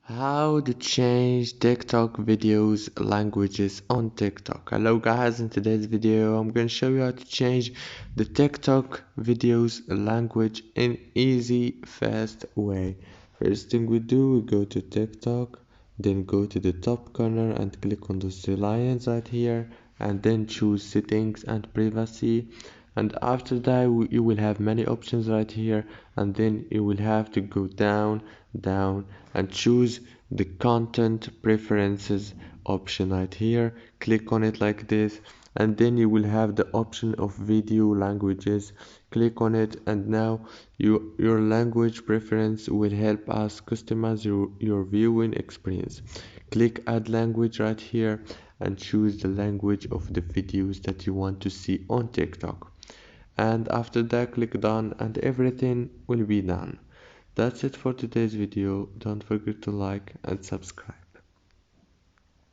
How to change TikTok videos languages on TikTok. Hello guys, in today's video I'm going to show you how to change the TikTok videos language in easy fast way. First thing we do, we go to TikTok, then go to the top corner and click on those three lines right here, and then choose settings and privacy. And after that you will have many options right here, and then you will have to go down and choose the content preferences option right here. Click on it like this, and then you will have the option of video languages. Click on it, and now your language preference will help us customize your viewing experience. Click add language right here and choose the language of the videos that you want to see on TikTok. And after that, click done, and everything will be done. That's it for today's video. Don't forget to like and subscribe.